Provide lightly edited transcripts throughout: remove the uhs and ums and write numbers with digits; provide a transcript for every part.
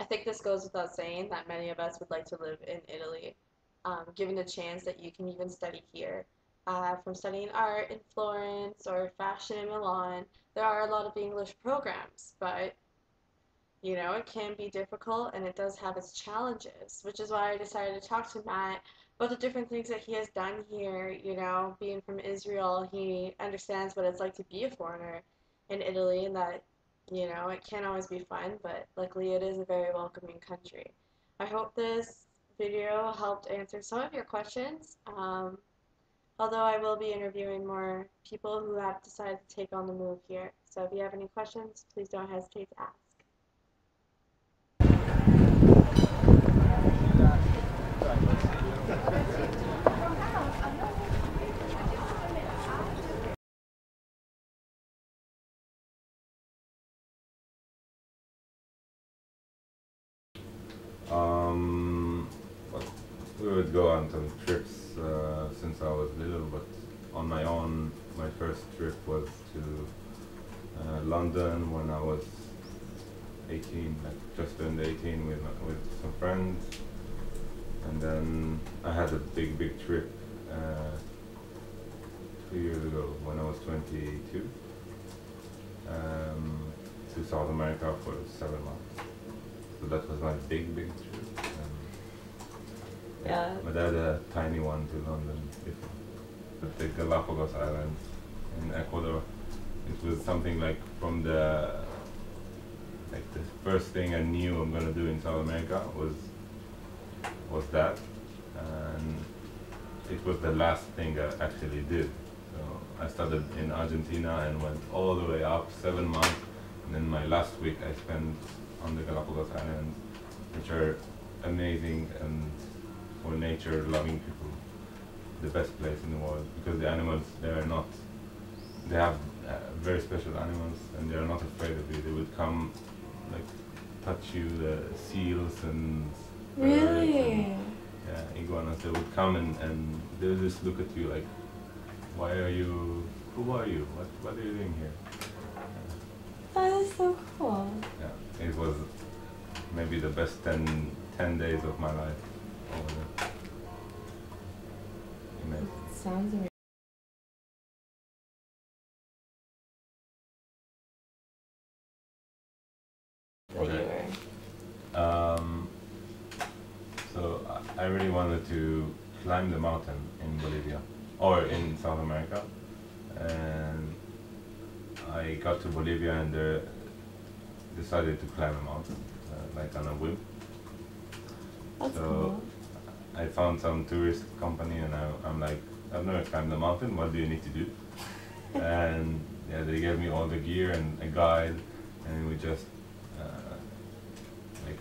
think this goes without saying that many of us would like to live in Italy, given the chance that you can even study here. From studying art in Florence or fashion in Milan, there are a lot of English programs, but you know, it can be difficult and it does have its challenges, which is why I decided to talk to Matt about the different things that he has done here. You know, being from Israel, he understands what it's like to be a foreigner in Italy and that, you know, it can't always be fun, but luckily it is a very welcoming country. I hope this video helped answer some of your questions, although I will be interviewing more people who have decided to take on the move here. So if you have any questions, please don't hesitate to ask. But we would go on some trips since I was little, but on my own, my first trip was to London when I was 18, like just turned 18 with some friends. And then I had a big trip 2 years ago when I was 22 to South America for 7 months. So that was my big trip. Yeah. But I had a tiny one to London before. But the Galapagos Islands in Ecuador. It was something like from the first thing I knew I'm gonna do in South America was that, and it was the last thing I actually did. So I started in Argentina and went all the way up 7 months, and then my last week I spent on the Galapagos Islands, which are amazing and for nature loving people, the best place in the world, because the animals they have very special animals and they are not afraid of you. They would come like touch you, the seals and Really? and, yeah, iguanas. They would come and they would just look at you like, who are you? What are you doing here? That is so cool. Yeah, it was maybe the best 10 days of my life over there. Amazing. Sounds amazing. Okay. So I really wanted to climb the mountain in Bolivia or in South America, and I got to Bolivia and decided to climb a mountain, like on a whim. That's So cool. I found some tourist company and I'm like, I've never climbed the mountain, what do you need to do? And yeah, they gave me all the gear and a guide, and we just like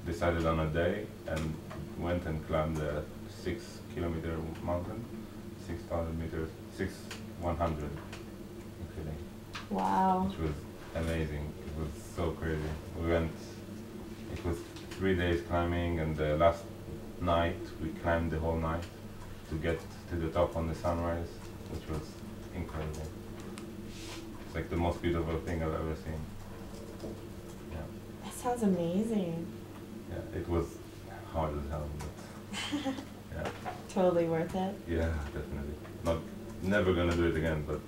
decided on a day and went and climbed the 6-kilometer mountain, 6,000 meters, 100 actually. Wow. Which was amazing. It was so crazy. It was 3 days climbing, and the last night we climbed the whole night to get to the top on the sunrise, which was incredible. It's like the most beautiful thing I've ever seen. Yeah. That sounds amazing. Yeah, it was hard as hell, but yeah. Totally worth it. Yeah, definitely. Never gonna do it again, but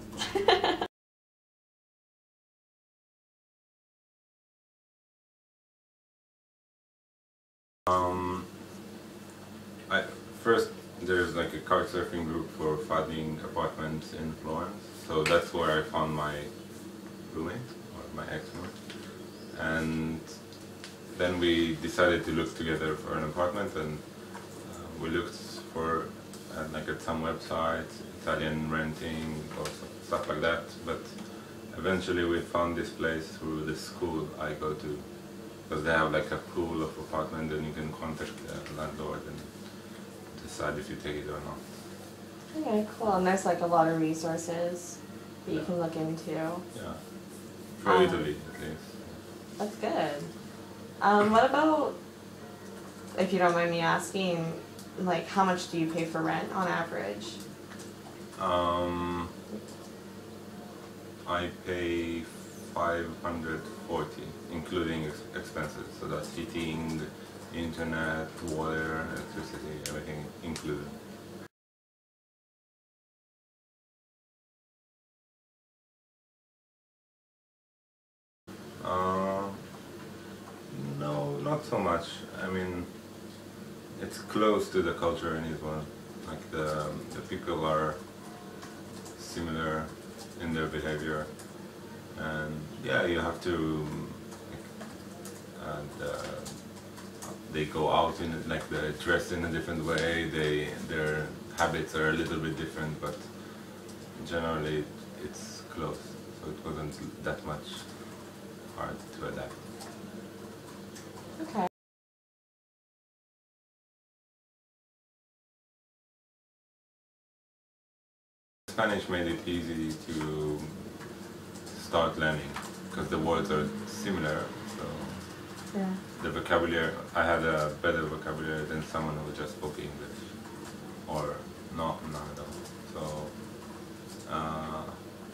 first there's like a couch surfing group for finding apartments in Florence, so that's where I found my roommate, or my ex-roommate, and then we decided to look together for an apartment, and we looked for like at some websites, Italian renting or stuff like that, but eventually we found this place through the school I go to, because they have like a pool of apartments and you can contact the landlord and decide if you take it or not. Okay, cool. And there's like a lot of resources that you can look into. Yeah, for Italy at least. That's good. What about, if you don't mind me asking, like how much do you pay for rent on average? I pay 540, including expenses. So that's heating, internet, water, electricity, everything included. Uh, no, not so much. I mean, it's close to the culture in Israel. Like the people are similar in their behavior, and yeah, you have to. And they go out in like they dress in a different way. Their habits are a little bit different, but generally it's close. So it wasn't that much hard to adapt. Okay. Spanish made it easy to start learning because the words are similar. So Yeah. the vocabulary, I had a better vocabulary than someone who just spoke English, or not at all. So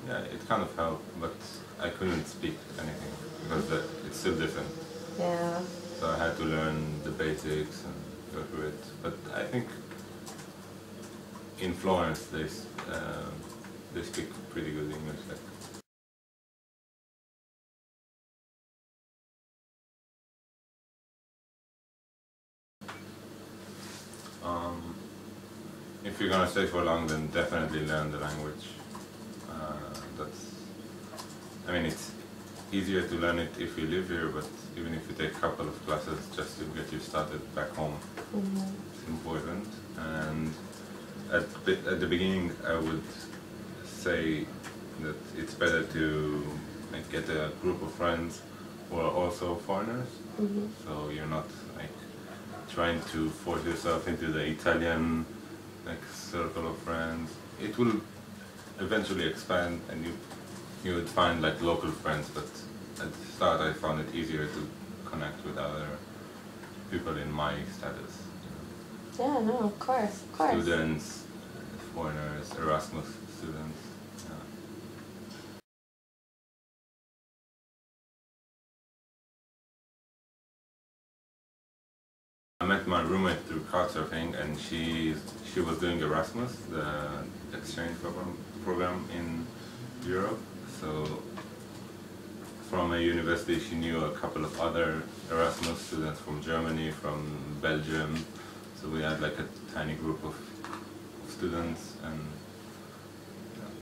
yeah, it kind of helped, but I couldn't speak anything because it's still different. Yeah. So I had to learn the basics and go through it. But I think in Florence they speak pretty good English. Like, um, if you're gonna stay for long, then definitely learn the language. That's, I mean, it's easier to learn it if you live here, but even if you take a couple of classes just to get you started back home, it's important. And at the beginning, I would say that it's better to like get a group of friends who are also foreigners. So you're not like trying to force yourself into the Italian like circle of friends. It will eventually expand, and you would find like local friends. But at the start, I found it easier to connect with other people in my status. Yeah, no, of course, of course. Students, foreigners, Erasmus students. Yeah. I met my roommate through couchsurfing, and she was doing Erasmus, the exchange program in Europe. So from a university, she knew a couple of other Erasmus students from Germany, from Belgium. So we had like a tiny group of students, and